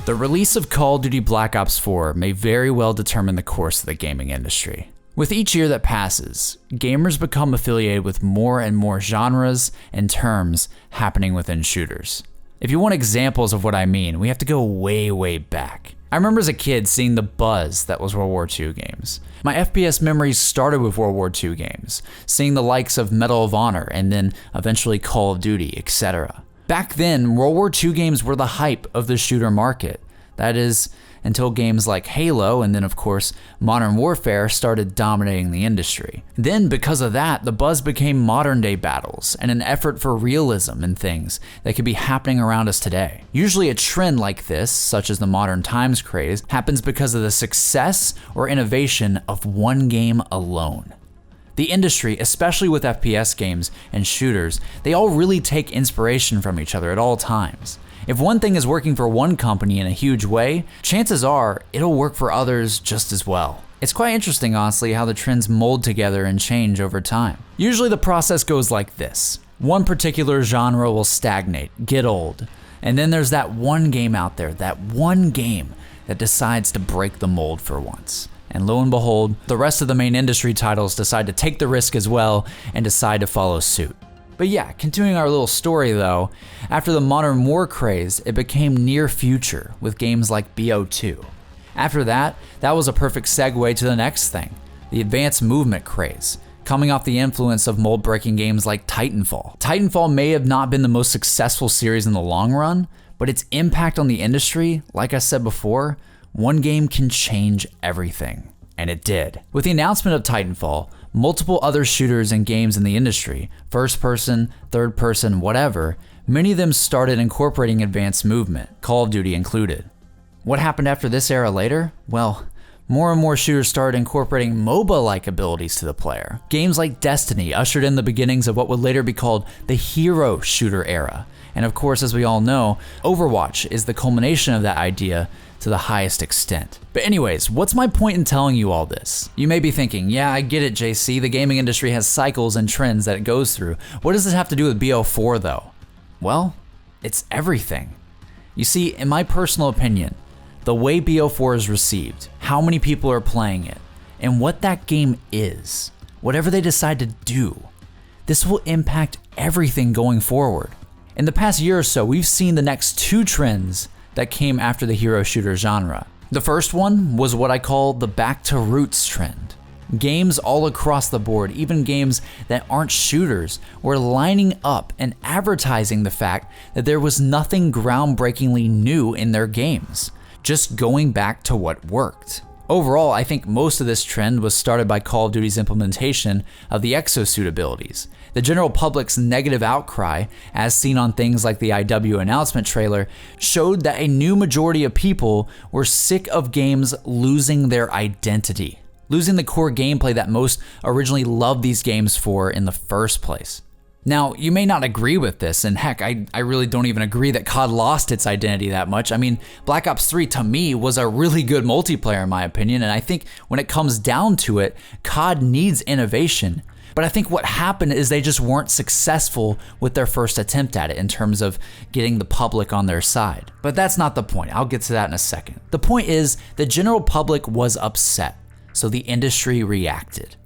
The release of Call of Duty Black Ops 4 may very well determine the course of the gaming industry. With each year that passes, gamers become affiliated with more and more genres and terms happening within shooters. If you want examples of what I mean, we have to go way, way back. I remember as a kid seeing the buzz that was World War II games. My FPS memories started with World War II games, seeing the likes of Medal of Honor and then eventually Call of Duty, etc. Back then, World War II games were the hype of the shooter market. That is, until games like Halo and then of course Modern Warfare started dominating the industry. Then because of that, the buzz became modern day battles and an effort for realism in things that could be happening around us today. Usually a trend like this, such as the modern times craze, happens because of the success or innovation of one game alone. The industry, especially with FPS games and shooters, they all really take inspiration from each other at all times. If one thing is working for one company in a huge way, chances are it'll work for others just as well. It's quite interesting, honestly, how the trends mold together and change over time. Usually the process goes like this. One particular genre will stagnate, get old, and then there's that one game out there, that one game that decides to break the mold for once. And lo and behold, the rest of the main industry titles decide to take the risk as well and decide to follow suit. But yeah, continuing our little story though, after the modern war craze, it became near future with games like BO2. After that was a perfect segue to the next thing, the advanced movement craze, coming off the influence of mold-breaking games like Titanfall. Titanfall may have not been the most successful series in the long run, but its impact on the industry, like I said before, one game can change everything. And it did. With the announcement of Titanfall, multiple other shooters and games in the industry, first person, third person, whatever, many of them started incorporating advanced movement, Call of Duty included. What happened after this era later? Well, more and more shooters started incorporating MOBA-like abilities to the player. Games like Destiny ushered in the beginnings of what would later be called the hero shooter era. And of course, as we all know, Overwatch is the culmination of that idea to the highest extent. But anyways, what's my point in telling you all this? You may be thinking, yeah, I get it, JC, the gaming industry has cycles and trends that it goes through. What does this have to do with BO4 though? Well, it's everything. You see, in my personal opinion, the way BO4 is received, how many people are playing it, and what that game is, whatever they decide to do, this will impact everything going forward. In the past year or so, we've seen the next two trends that came after the hero shooter genre. The first one was what I call the back to roots trend. Games all across the board, even games that aren't shooters, were lining up and advertising the fact that there was nothing groundbreakingly new in their games, just going back to what worked. Overall, I think most of this trend was started by Call of Duty's implementation of the exosuit abilities. The general public's negative outcry, as seen on things like the IW announcement trailer, showed that a new majority of people were sick of games losing their identity, losing the core gameplay that most originally loved these games for in the first place. Now, you may not agree with this, and heck, I really don't even agree that COD lost its identity that much. I mean, Black Ops 3 to me was a really good multiplayer in my opinion, and I think when it comes down to it, COD needs innovation. But I think what happened is they just weren't successful with their first attempt at it in terms of getting the public on their side. But that's not the point. I'll get to that in a second. The point is the general public was upset, so the industry reacted.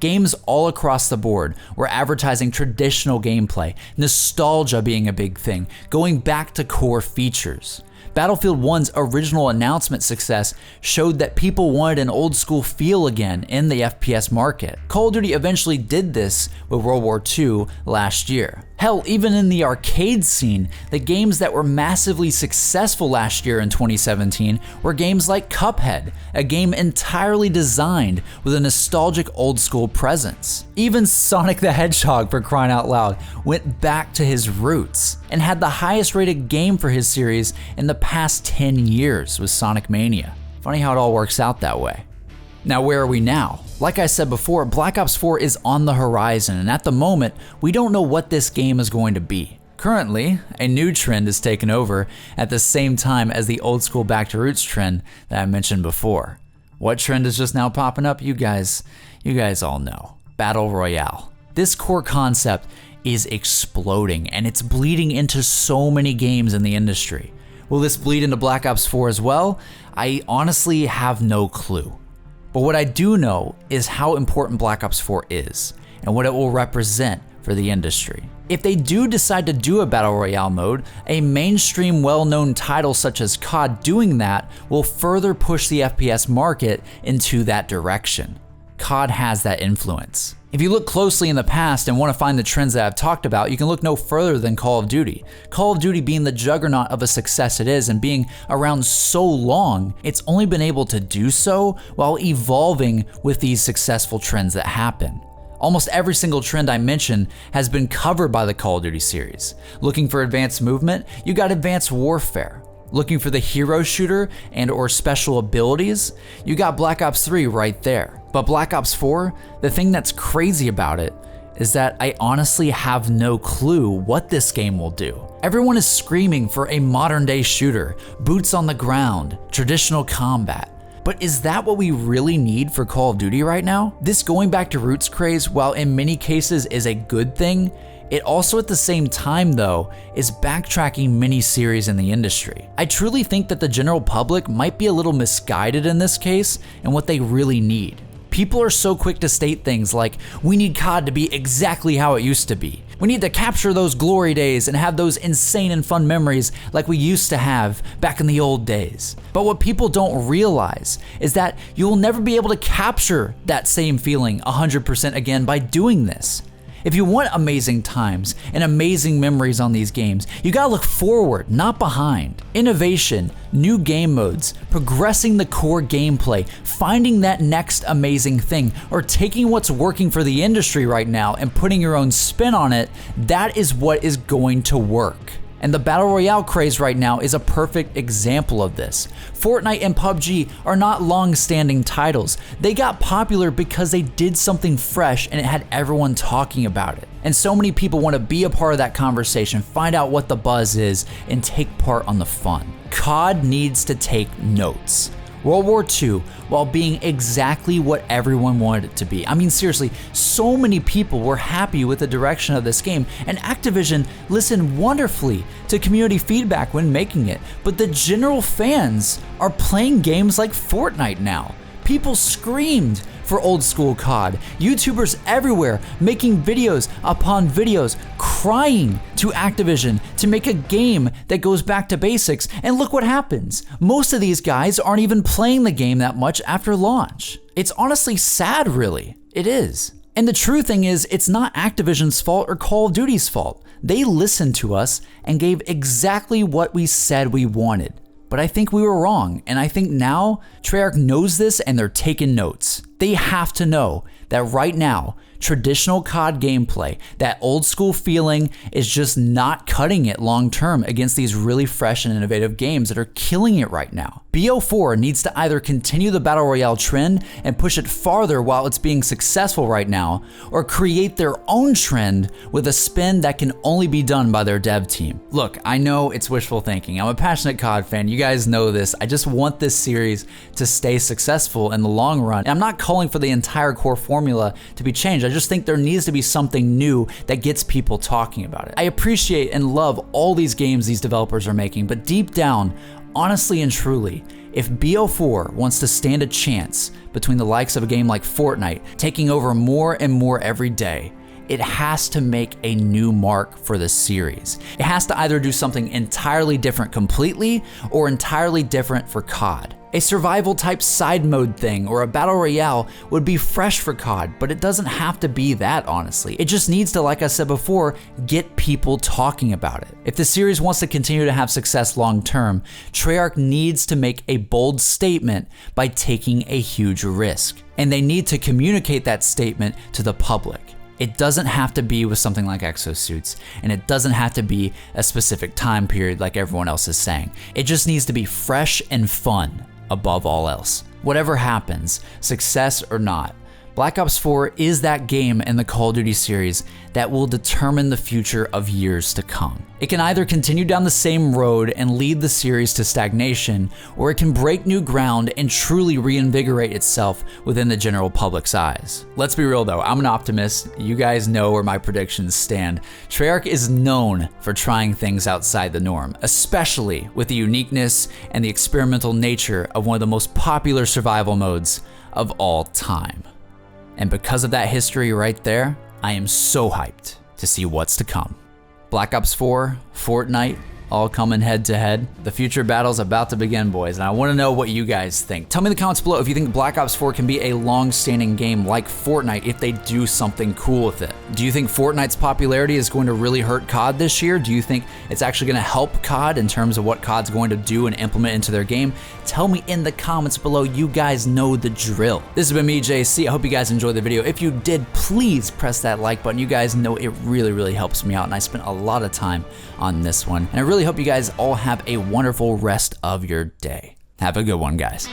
Games all across the board were advertising traditional gameplay, nostalgia being a big thing, going back to core features. Battlefield 1's original announcement success showed that people wanted an old school feel again in the FPS market. Call of Duty eventually did this with World War II last year. Hell, even in the arcade scene, the games that were massively successful last year in 2017 were games like Cuphead, a game entirely designed with a nostalgic old school presence. Even Sonic the Hedgehog, for crying out loud, went back to his roots and had the highest rated game for his series in the past 10 years with Sonic Mania. Funny how it all works out that way. Now, where are we now? Like I said before, Black Ops 4 is on the horizon, and at the moment, we don't know what this game is going to be. Currently, a new trend is taken over at the same time as the old school back to roots trend that I mentioned before. What trend is just now popping up? You guys all know. Battle Royale. This core concept is exploding, and it's bleeding into so many games in the industry. Will this bleed into Black Ops 4 as well? I honestly have no clue. But what I do know is how important Black Ops 4 is and what it will represent for the industry. If they do decide to do a Battle Royale mode, a mainstream well-known title such as COD doing that will further push the FPS market into that direction. COD has that influence. If you look closely in the past and want to find the trends that I've talked about, you can look no further than Call of Duty. Call of Duty being the juggernaut of a success it is and being around so long, it's only been able to do so while evolving with these successful trends that happen. Almost every single trend I mentioned has been covered by the Call of Duty series. Looking for advanced movement, you got Advanced Warfare. Looking for the hero shooter and or special abilities, you got Black Ops 3 right there. But Black Ops 4, the thing that's crazy about it is that I honestly have no clue what this game will do. Everyone is screaming for a modern day shooter, boots on the ground, traditional combat. But is that what we really need for Call of Duty right now? This going back to roots craze, while in many cases is a good thing, it also at the same time though is backtracking many series in the industry. I truly think that the general public might be a little misguided in this case and what they really need. People are so quick to state things like, we need COD to be exactly how it used to be. We need to capture those glory days and have those insane and fun memories like we used to have back in the old days. But what people don't realize is that you'll never be able to capture that same feeling 100% again by doing this. If you want amazing times and amazing memories on these games, you gotta look forward, not behind. Innovation, new game modes, progressing the core gameplay, finding that next amazing thing, or taking what's working for the industry right now and putting your own spin on it, that is what is going to work. And the Battle Royale craze right now is a perfect example of this. Fortnite and PUBG are not long-standing titles. They got popular because they did something fresh and it had everyone talking about it. And so many people want to be a part of that conversation, find out what the buzz is, and take part on the fun. COD needs to take notes. World War II, while being exactly what everyone wanted it to be. I mean, seriously, so many people were happy with the direction of this game, and Activision listened wonderfully to community feedback when making it, but the general fans are playing games like Fortnite now. People screamed for old school COD. YouTubers everywhere making videos upon videos, crying to Activision to make a game that goes back to basics, and look what happens. Most of these guys aren't even playing the game that much after launch. It's honestly sad, really. It is. And the true thing is, it's not Activision's fault or Call of Duty's fault. They listened to us and gave exactly what we said we wanted. But I think we were wrong, and I think now Treyarch knows this and they're taking notes. They have to know that right now, traditional COD gameplay, that old school feeling is just not cutting it long term against these really fresh and innovative games that are killing it right now. BO4 needs to either continue the Battle Royale trend and push it farther while it's being successful right now, or create their own trend with a spin that can only be done by their dev team. Look, I know it's wishful thinking. I'm a passionate COD fan. You guys know this. I just want this series to stay successful in the long run. I'm not calling for the entire core formula to be changed. I just think there needs to be something new that gets people talking about it. I appreciate and love all these games these developers are making, but deep down, honestly and truly, if BO4 wants to stand a chance between the likes of a game like Fortnite taking over more and more every day, it has to make a new mark for the series. It has to either do something entirely different completely or entirely different for COD. A survival type side mode thing or a battle royale would be fresh for COD, but it doesn't have to be that, honestly. It just needs to, like I said before, get people talking about it. If the series wants to continue to have success long term, Treyarch needs to make a bold statement by taking a huge risk. And they need to communicate that statement to the public. It doesn't have to be with something like exosuits, and it doesn't have to be a specific time period like everyone else is saying. It just needs to be fresh and fun above all else. Whatever happens, success or not, Black Ops 4 is that game in the Call of Duty series that will determine the future of years to come. It can either continue down the same road and lead the series to stagnation, or it can break new ground and truly reinvigorate itself within the general public's eyes. Let's be real though, I'm an optimist. You guys know where my predictions stand. Treyarch is known for trying things outside the norm, especially with the uniqueness and the experimental nature of one of the most popular survival modes of all time. And because of that history right there, I am so hyped to see what's to come. Black Ops 4, Fortnite, all coming head to head. The future battle's about to begin, boys, and I want to know what you guys think. Tell me in the comments below if you think Black Ops 4 can be a long-standing game like Fortnite if they do something cool with it. Do you think Fortnite's popularity is going to really hurt COD this year? Do you think it's actually going to help COD in terms of what COD's going to do and implement into their game? Tell me in the comments below. You guys know the drill. This has been me, JC. I hope you guys enjoyed the video. If you did, please press that like button. You guys know it really, really helps me out, and I spent a lot of time on this one. And I really hope you guys all have a wonderful rest of your day. Have a good one, guys.